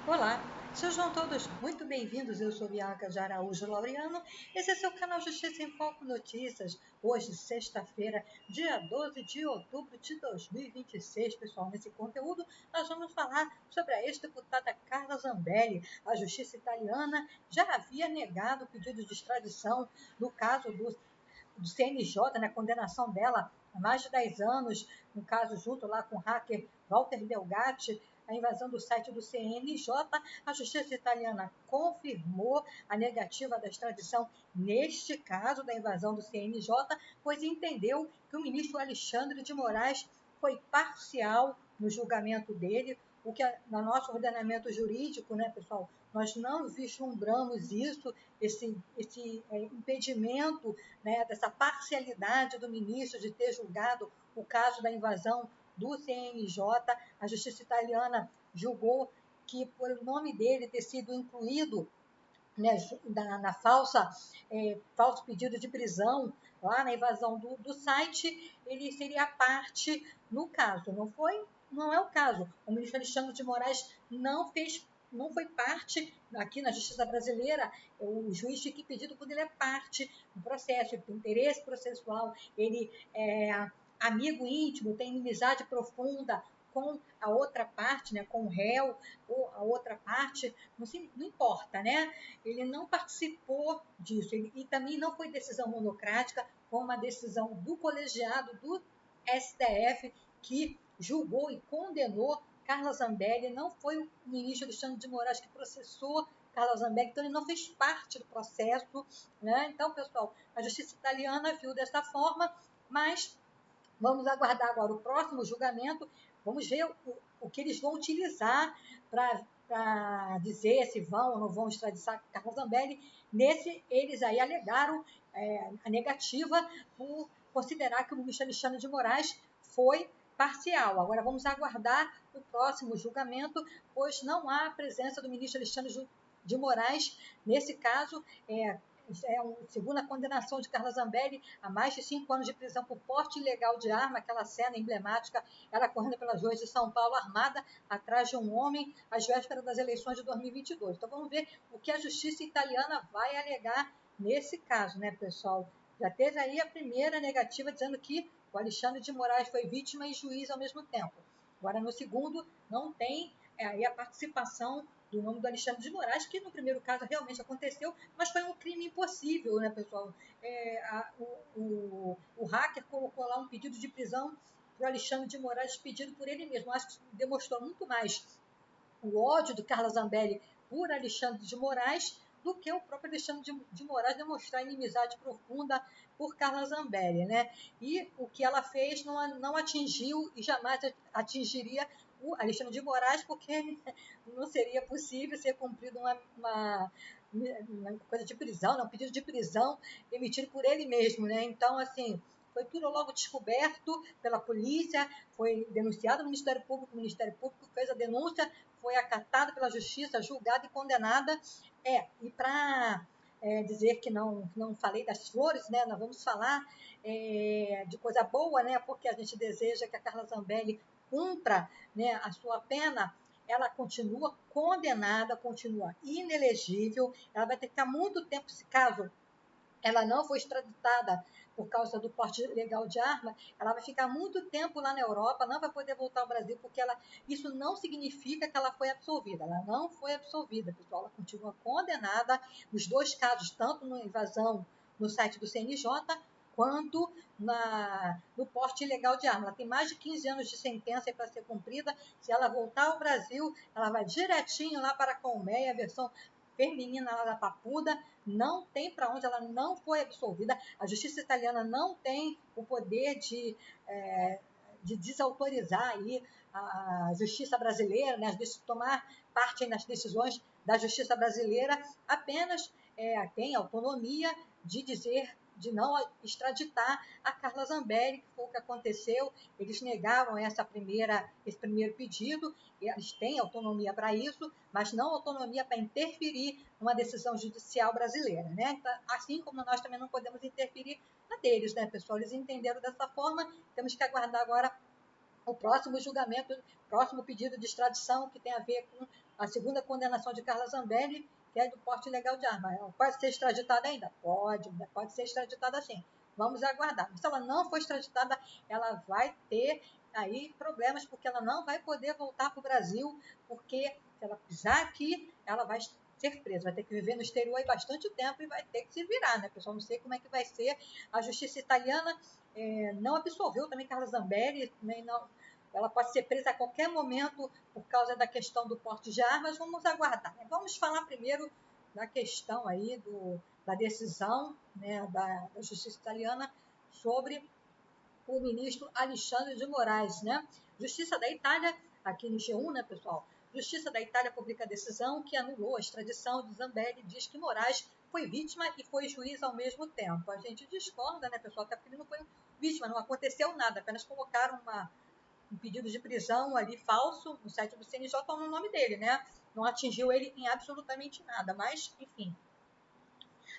Olá, sejam todos muito bem-vindos. Eu sou Bianca de Araújo Laureano. Esse é seu canal Justiça em Foco Notícias. Hoje, sexta-feira, dia 12 de outubro de 2026. Pessoal, nesse conteúdo nós vamos falar sobre a ex-deputada Carla Zambelli. A justiça italiana já havia negado o pedido de extradição no caso do CNJ, né, a condenação dela há mais de 10 anos, no caso junto lá com o hacker Walter Delgatti, a invasão do site do CNJ, a justiça italiana confirmou a negativa da extradição neste caso da invasão do CNJ, pois entendeu que o ministro Alexandre de Moraes foi parcial no julgamento dele, o que no nosso ordenamento jurídico, né, pessoal, nós não vislumbramos isso, esse impedimento, né, dessa parcialidade do ministro de ter julgado o caso da invasão do CNJ. A justiça italiana julgou que, por o nome dele ter sido incluído, né, na falso pedido de prisão, lá na invasão do site, ele seria parte no caso. Não é o caso. O ministro Alexandre de Moraes não foi parte aqui na justiça brasileira. O juiz tinha que pedir quando ele é parte no processo, ele tem interesse processual, ele é amigo íntimo, tem inimizade profunda com a outra parte, né, com o réu, ou a outra parte, não importa, né? Ele não participou disso, e também não foi decisão monocrática, foi uma decisão do colegiado do STF que julgou e condenou Carla Zambelli. Não foi o ministro Alexandre de Moraes que processou Carla Zambelli, então ele não fez parte do processo, né? Então, pessoal, a justiça italiana viu dessa forma, mas vamos aguardar agora o próximo julgamento, vamos ver o que eles vão utilizar para dizer se vão ou não vão extraditar Carla Zambelli. Nesse, eles aí alegaram a negativa por considerar que o ministro Alexandre de Moraes foi parcial. Agora vamos aguardar o próximo julgamento, pois não há a presença do ministro Alexandre de Moraes. Nesse caso, segundo a condenação de Carla Zambelli a mais de 5 anos de prisão por porte ilegal de arma, aquela cena emblemática, ela correndo pelas ruas de São Paulo armada atrás de um homem às vésperas das eleições de 2022. Então vamos ver o que a justiça italiana vai alegar nesse caso, né, pessoal? Já teve aí a primeira negativa dizendo que o Alexandre de Moraes foi vítima e juiz ao mesmo tempo. Agora, no segundo, não tem aí a participação do nome do Alexandre de Moraes, que no primeiro caso realmente aconteceu, mas foi um crime impossível, né, pessoal? O hacker colocou lá um pedido de prisão para o Alexandre de Moraes, pedido por ele mesmo. Acho que demonstrou muito mais o ódio do Carla Zambelli por Alexandre de Moraes do que o próprio Alexandre de Moraes demonstrar inimizade profunda por Carla Zambelli, né? E o que ela fez não atingiu e jamais atingiria o Alexandre de Moraes, porque não seria possível ser cumprido uma coisa de prisão, um pedido de prisão emitido por ele mesmo, né? Então, assim, foi tudo logo descoberto pela polícia, foi denunciado ao Ministério Público, o Ministério Público fez a denúncia, foi acatada pela Justiça, julgada e condenada. E para dizer que não falei das flores, né? Nós vamos falar de coisa boa, né? Porque a gente deseja que a Carla Zambelli cumpra, né, a sua pena. Ela continua condenada, continua inelegível, ela vai ter que ficar muito tempo, se caso ela não foi extraditada por causa do porte legal de arma, ela vai ficar muito tempo lá na Europa, não vai poder voltar ao Brasil, porque isso não significa que ela foi absolvida. Ela não foi absolvida, pessoal. Ela continua condenada nos dois casos, tanto na invasão no site do CNJ, quanto no porte ilegal de arma. Ela tem mais de 15 anos de sentença para ser cumprida. Se ela voltar ao Brasil, ela vai direitinho lá para a Colmeia, a versão feminina lá da Papuda, não tem para onde, ela não foi absolvida. A justiça italiana não tem o poder de desautorizar aí a justiça brasileira, né, de tomar parte nas decisões da justiça brasileira, apenas tem autonomia de dizer, de não extraditar a Carla Zambelli, que foi o que aconteceu. Eles negaram esse primeiro pedido, eles têm autonomia para isso, mas não autonomia para interferir numa decisão judicial brasileira, né? Assim como nós também não podemos interferir na deles, né, pessoal? Eles entenderam dessa forma, temos que aguardar agora o próximo julgamento, próximo pedido de extradição, que tem a ver com a segunda condenação de Carla Zambelli, que é do porte ilegal de arma. Ela pode ser extraditada ainda? Pode ser extraditada sim. Vamos aguardar. Mas se ela não for extraditada, ela vai ter aí problemas, porque ela não vai poder voltar para o Brasil, porque se ela pisar aqui, ela vai ser presa, vai ter que viver no exterior aí bastante tempo e vai ter que se virar, né, pessoal? Não sei como é que vai ser. A justiça italiana não absolveu também Carla Zambelli, nem não, ela pode ser presa a qualquer momento por causa da questão do porte de armas. Vamos aguardar. Vamos falar primeiro da questão aí da decisão, né, da justiça italiana sobre o ministro Alexandre de Moraes, né? Justiça da Itália, aqui no G1, né, pessoal? Justiça da Itália publica a decisão que anulou a extradição de Zambelli e diz que Moraes foi vítima e foi juiz ao mesmo tempo. A gente discorda, né, pessoal? Até porque ele não foi vítima, não aconteceu nada, apenas colocaram um pedido de prisão ali falso no site do CNJ no nome dele, né? Não atingiu ele em absolutamente nada, mas, enfim.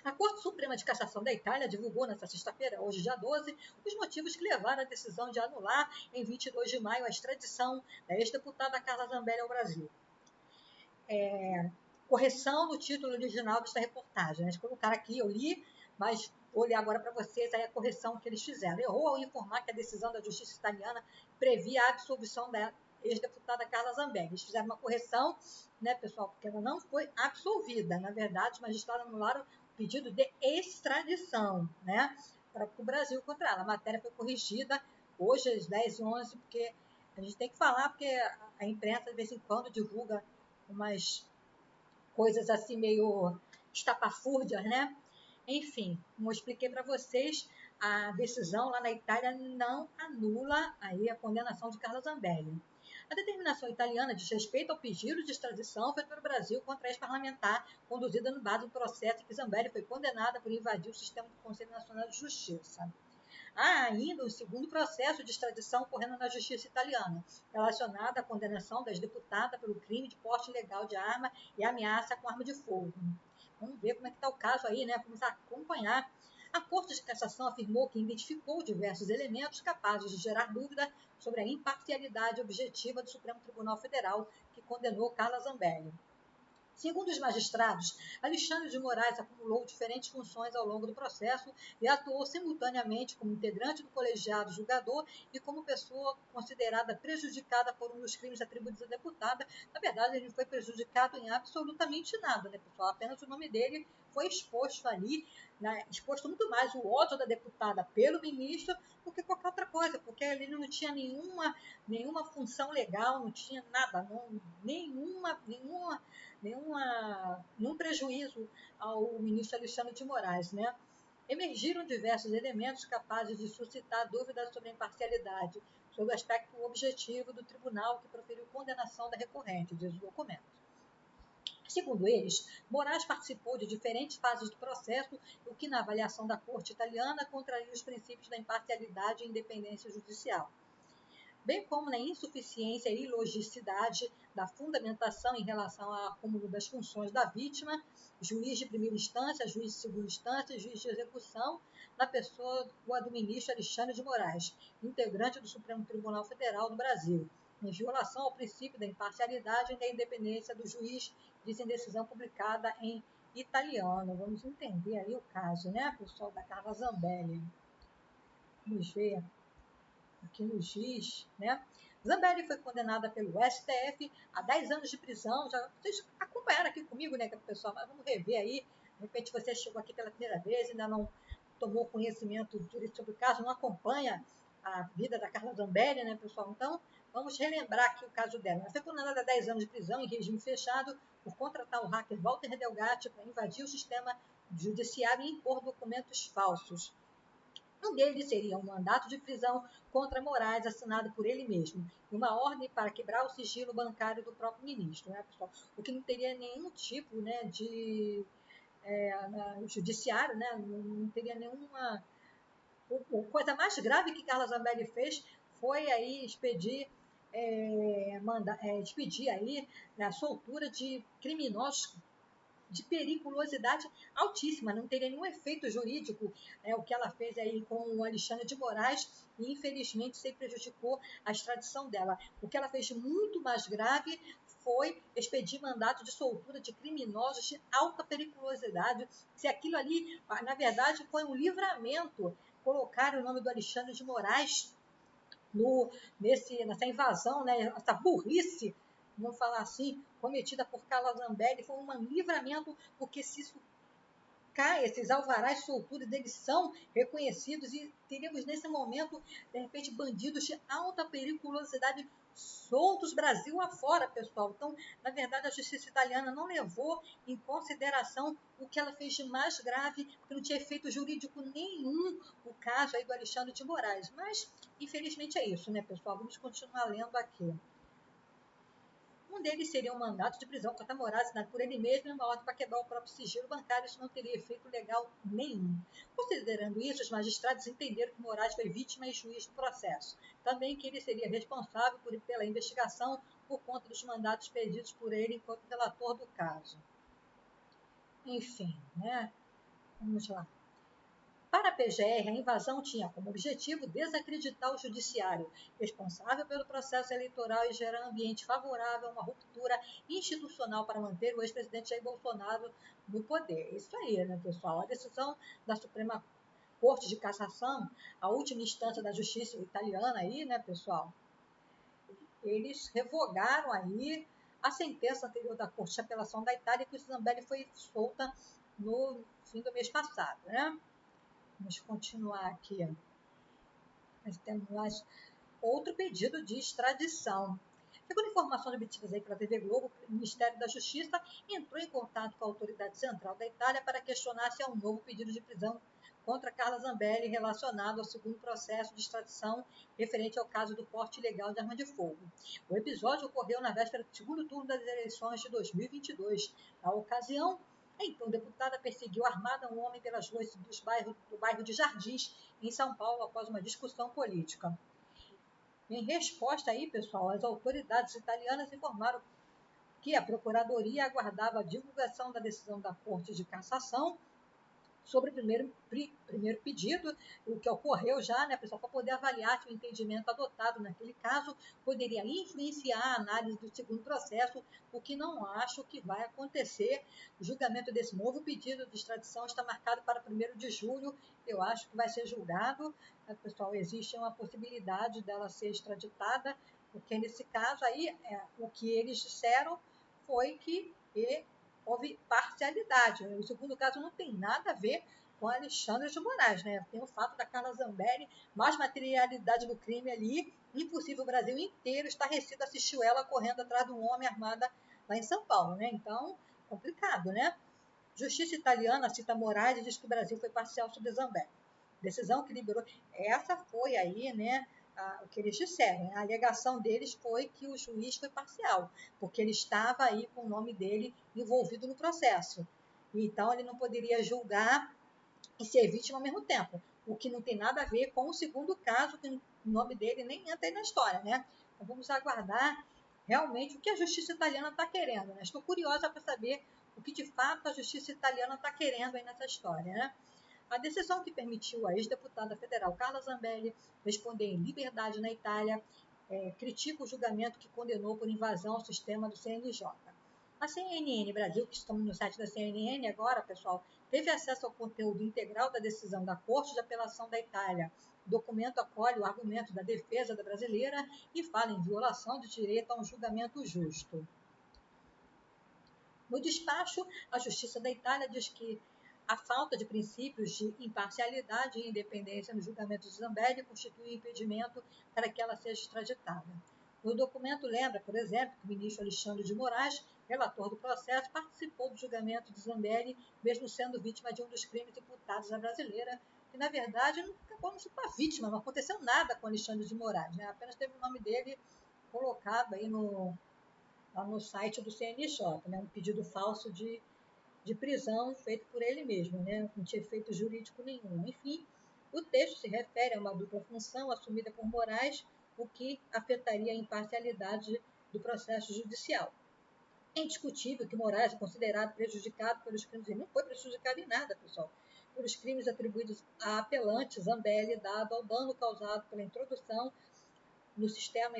A Corte Suprema de Cassação da Itália divulgou nesta sexta-feira, hoje dia 12, os motivos que levaram à decisão de anular, em 22 de maio, a extradição da ex-deputada Carla Zambelli ao Brasil. Correção no título original desta reportagem. Eles colocaram aqui, eu li, mas vou ler agora para vocês aí a correção que eles fizeram. Errou ao informar que a decisão da justiça italiana previa a absolvição da ex-deputada Carla Zambelli. Eles fizeram uma correção, né, pessoal, porque ela não foi absolvida. Na verdade, os magistrados anularam o pedido de extradição, né, para o Brasil contra ela. A matéria foi corrigida hoje às 10h11, porque a gente tem que falar, porque a imprensa de vez em quando divulga umas coisas assim meio estapafúrdias, né? Enfim, como eu expliquei para vocês, a decisão lá na Itália não anula aí a condenação de Carla Zambelli. A determinação italiana diz respeito ao pedido de extradição feito pelo Brasil contra a ex-parlamentar, conduzida no base do processo em que Zambelli foi condenada por invadir o sistema do Conselho Nacional de Justiça. Há ainda um segundo processo de extradição ocorrendo na justiça italiana, relacionado à condenação da ex-deputada pelo crime de porte ilegal de arma e ameaça com arma de fogo. Vamos ver como é que está o caso aí, né? Vamos acompanhar. A Corte de Cassação afirmou que identificou diversos elementos capazes de gerar dúvida sobre a imparcialidade objetiva do Supremo Tribunal Federal, que condenou Carla Zambelli. Segundo os magistrados, Alexandre de Moraes acumulou diferentes funções ao longo do processo e atuou simultaneamente como integrante do colegiado julgador e como pessoa considerada prejudicada por um dos crimes atribuídos à deputada. Na verdade, ele não foi prejudicado em absolutamente nada, né, pessoal? Apenas o nome dele foi exposto ali, né, exposto muito mais o ódio da deputada pelo ministro do que qualquer outra coisa, porque ele não tinha nenhuma função legal, não tinha nada, nenhum prejuízo ao ministro Alexandre de Moraes, né? Emergiram diversos elementos capazes de suscitar dúvidas sobre a imparcialidade, sobre o aspecto objetivo do tribunal que proferiu condenação da recorrente, diz o documento. Segundo eles, Moraes participou de diferentes fases do processo, o que, na avaliação da Corte italiana, contraria os princípios da imparcialidade e independência judicial, bem como na insuficiência e ilogicidade da fundamentação em relação ao acúmulo das funções da vítima, juiz de primeira instância, juiz de segunda instância e juiz de execução, na pessoa do ministro Alexandre de Moraes, integrante do Supremo Tribunal Federal do Brasil, em violação ao princípio da imparcialidade e da independência do juiz, diz em decisão publicada em italiano. Vamos entender aí o caso, né, pessoal, da Carla Zambelli. Vamos ver aqui no giz, né? Zambelli foi condenada pelo STF a 10 anos de prisão. Já, vocês acompanharam aqui comigo, né, pessoal? Mas vamos rever aí. De repente você chegou aqui pela primeira vez, ainda não tomou conhecimento direito sobre o caso, não acompanha a vida da Carla Zambelli, né, pessoal? Então, vamos relembrar aqui o caso dela. Ela foi condenada a 10 anos de prisão em regime fechado por contratar o hacker Walter Delgatti para invadir o sistema judiciário e impor documentos falsos. Um deles seria um mandato de prisão contra Moraes, assinado por ele mesmo, e uma ordem para quebrar o sigilo bancário do próprio ministro, né, pessoal? O que não teria nenhum tipo, né, de judiciário, né, não teria nenhuma. A coisa mais grave que Carla Zambelli fez foi aí expedir aí, né, a soltura de criminosos de periculosidade altíssima, não teria nenhum efeito jurídico, o que ela fez aí com o Alexandre de Moraes, e infelizmente se prejudicou a extradição dela. O que ela fez de muito mais grave foi expedir mandato de soltura de criminosos de alta periculosidade. Se aquilo ali, na verdade, foi um livramento, colocar o nome do Alexandre de Moraes nessa invasão, né, essa burrice, vamos falar assim, cometida por Carla Zambelli, foi um livramento, porque se isso cai, esses alvarás de soltura deles são reconhecidos e teríamos nesse momento, de repente, bandidos de alta periculosidade soltos Brasil afora, pessoal. Então, na verdade, a justiça italiana não levou em consideração o que ela fez de mais grave, porque não tinha efeito jurídico nenhum o caso aí do Alexandre de Moraes. Mas, infelizmente, é isso, né, pessoal? Vamos continuar lendo aqui. Um deles seria um mandato de prisão contra Moraes assinado por ele mesmo e uma ordem para quebrar o próprio sigilo bancário. Isso não teria efeito legal nenhum. Considerando isso, os magistrados entenderam que Moraes foi vítima e juiz do processo. Também que ele seria responsável pela investigação por conta dos mandatos pedidos por ele enquanto relator do caso. Enfim, né? Vamos lá. Para a PGR, a invasão tinha como objetivo desacreditar o judiciário, responsável pelo processo eleitoral, e gerar um ambiente favorável a uma ruptura institucional para manter o ex-presidente Jair Bolsonaro no poder. Isso aí, né, pessoal? A decisão da Suprema Corte de Cassação, a última instância da justiça italiana aí, né, pessoal? Eles revogaram aí a sentença anterior da Corte de Apelação da Itália, que o Zambelli foi solta no fim do mês passado, né? Vamos continuar aqui. Nós temos mais outro pedido de extradição. Segundo informações obtidas aí pela TV Globo, o Ministério da Justiça entrou em contato com a autoridade central da Itália para questionar se há um novo pedido de prisão contra Carla Zambelli relacionado ao segundo processo de extradição referente ao caso do porte ilegal de arma de fogo. O episódio ocorreu na véspera do segundo turno das eleições de 2022. Na ocasião, então, a deputada perseguiu armada um homem pelas ruas do bairro de Jardins, em São Paulo, após uma discussão política. Em resposta aí, pessoal, as autoridades italianas informaram que a Procuradoria aguardava a divulgação da decisão da Corte de Cassação sobre o primeiro pedido, o que ocorreu já, né, pessoal, para poder avaliar se o entendimento adotado naquele caso poderia influenciar a análise do segundo processo, o que não acho que vai acontecer. O julgamento desse novo pedido de extradição está marcado para 1º de julho, eu acho que vai ser julgado, né, pessoal, existe uma possibilidade dela ser extraditada, porque nesse caso aí, o que eles disseram foi que houve parcialidade. O segundo caso não tem nada a ver com Alexandre de Moraes, né? Tem o fato da Carla Zambelli, mais materialidade do crime ali, impossível o Brasil inteiro estarrecido assistiu ela correndo atrás de um homem armado lá em São Paulo, né? Então, complicado, né? Justiça italiana cita Moraes e diz que o Brasil foi parcial sobre Zambelli. Decisão que liberou. Essa foi aí, né? O que eles disseram. A alegação deles foi que o juiz foi parcial, porque ele estava aí com o nome dele envolvido no processo. Então, ele não poderia julgar e ser vítima ao mesmo tempo, o que não tem nada a ver com o segundo caso, que o nome dele nem entra aí na história, né? Então, vamos aguardar realmente o que a justiça italiana está querendo, né? Estou curiosa para saber o que de fato a justiça italiana está querendo aí nessa história, né? A decisão que permitiu à ex-deputada federal Carla Zambelli responder em liberdade na Itália critica o julgamento que condenou por invasão ao sistema do CNJ. A CNN Brasil, que estamos no site da CNN agora, pessoal, teve acesso ao conteúdo integral da decisão da Corte de Apelação da Itália. O documento acolhe o argumento da defesa da brasileira e fala em violação do direito a um julgamento justo. No despacho, a Justiça da Itália diz que a falta de princípios de imparcialidade e independência no julgamento de Zambelli constitui impedimento para que ela seja extraditada. O documento lembra, por exemplo, que o ministro Alexandre de Moraes, relator do processo, participou do julgamento de Zambelli, mesmo sendo vítima de um dos crimes imputados à brasileira, que na verdade não acabou não sendo uma vítima, não aconteceu nada com Alexandre de Moraes, né? Apenas teve o nome dele colocado aí lá no site do CNJ, né? Um pedido falso de prisão feito por ele mesmo, né? Não tinha efeito jurídico nenhum. Enfim, o texto se refere a uma dupla função assumida por Moraes, o que afetaria a imparcialidade do processo judicial. É indiscutível que Moraes é considerado prejudicado pelos crimes, e não foi prejudicado em nada, pessoal, pelos crimes atribuídos à apelante Zambelli, dado ao dano causado pela introdução no sistema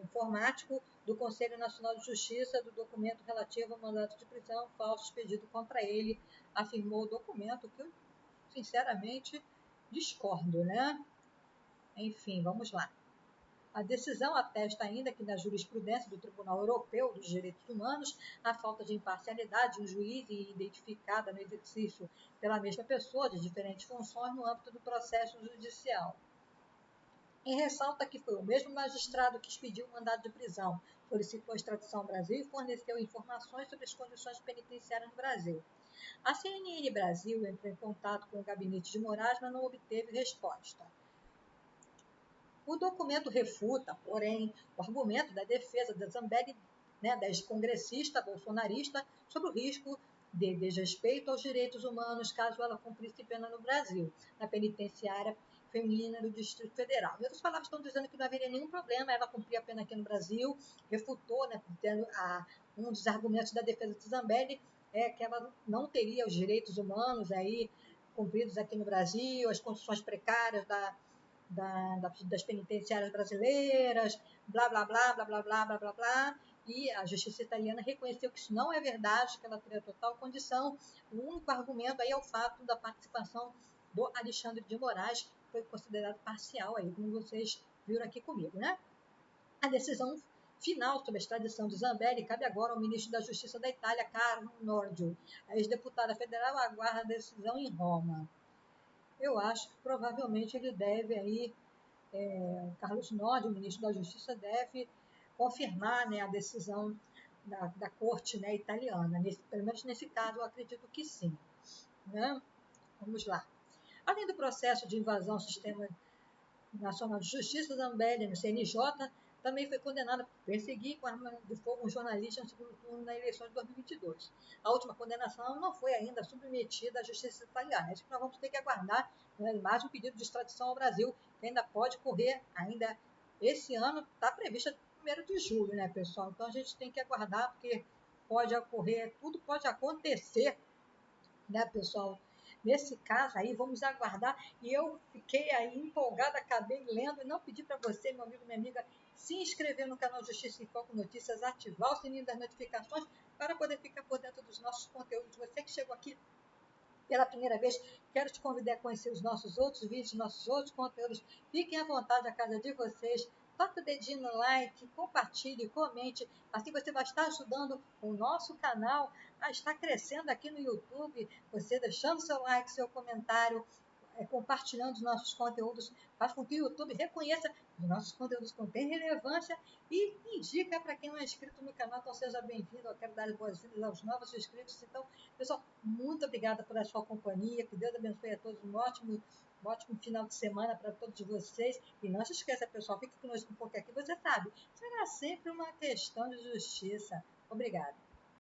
informático do Conselho Nacional de Justiça do documento relativo ao mandato de prisão falso expedido contra ele, afirmou o documento, que eu, sinceramente, discordo, né? Enfim, vamos lá. A decisão atesta ainda que, na jurisprudência do Tribunal Europeu dos Direitos Humanos, a falta de imparcialidade de um juiz identificada no exercício pela mesma pessoa de diferentes funções no âmbito do processo judicial. E ressalta que foi o mesmo magistrado que expediu o mandado de prisão, solicitou a extradição ao Brasil e forneceu informações sobre as condições penitenciárias no Brasil. A CNN Brasil entrou em contato com o gabinete de Moraes, mas não obteve resposta. O documento refuta, porém, o argumento da defesa da Zambelli, da ex-congressista bolsonarista, sobre o risco de desrespeito aos direitos humanos caso ela cumprisse pena no Brasil, na penitenciária feminina do Distrito Federal. Em outras palavras, estão dizendo que não haveria nenhum problema ela cumprir a pena aqui no Brasil, refutou, um dos argumentos da defesa de Zambelli é que ela não teria os direitos humanos aí cumpridos aqui no Brasil, as condições precárias das penitenciárias brasileiras, blá, blá, blá, blá, blá, blá, blá, blá, blá, e a justiça italiana reconheceu que isso não é verdade, que ela teria total condição. O único argumento aí é o fato da participação do Alexandre de Moraes, que foi considerado parcial, aí, como vocês viram aqui comigo, né? A decisão final sobre a extradição de Zambelli cabe agora ao ministro da Justiça da Itália, Carlo Nordio. A ex-deputada federal aguarda a decisão em Roma. Eu acho que provavelmente ele deve aí, Carlos Nordio, o ministro da Justiça, deve confirmar, né, a decisão da corte, né, italiana. Pelo menos nesse caso, eu acredito que sim. Né? Vamos lá. Além do processo de invasão ao Sistema Nacional de Justiça, Zambelli, no CNJ, também foi condenada por perseguir com arma de fogo um jornalista no segundo turno na eleição de 2022. A última condenação não foi ainda submetida à justiça italiana. Isso que nós vamos ter que aguardar, né, mais um pedido de extradição ao Brasil, que ainda pode correr, ainda esse ano, está previsto 1º de julho, né, pessoal? Então a gente tem que aguardar, porque pode ocorrer, tudo pode acontecer, né, pessoal? Nesse caso aí, vamos aguardar. E eu fiquei aí empolgada, acabei lendo e não pedi para você, meu amigo, minha amiga, se inscrever no canal Justiça em Foco Notícias, ativar o sininho das notificações para poder ficar por dentro dos nossos conteúdos. Você que chegou aqui pela primeira vez, quero te convidar a conhecer os nossos outros vídeos, nossos outros conteúdos. Fiquem à vontade a casa de vocês. Toque o dedinho no like, compartilhe, comente. Assim você vai estar ajudando o nosso canal a estar crescendo aqui no YouTube. Você deixando seu like, seu comentário, compartilhando os nossos conteúdos, faz com que o YouTube reconheça que os nossos conteúdos contêm relevância e indica para quem não é inscrito no canal. Então seja bem-vindo. Eu quero dar as boas-vindas aos novos inscritos. Então, pessoal, muito obrigada por a sua companhia. Que Deus abençoe a todos. Um ótimo final de semana para todos vocês. E não se esqueça, pessoal, fique conosco, porque aqui você sabe, será sempre uma questão de justiça. Obrigada.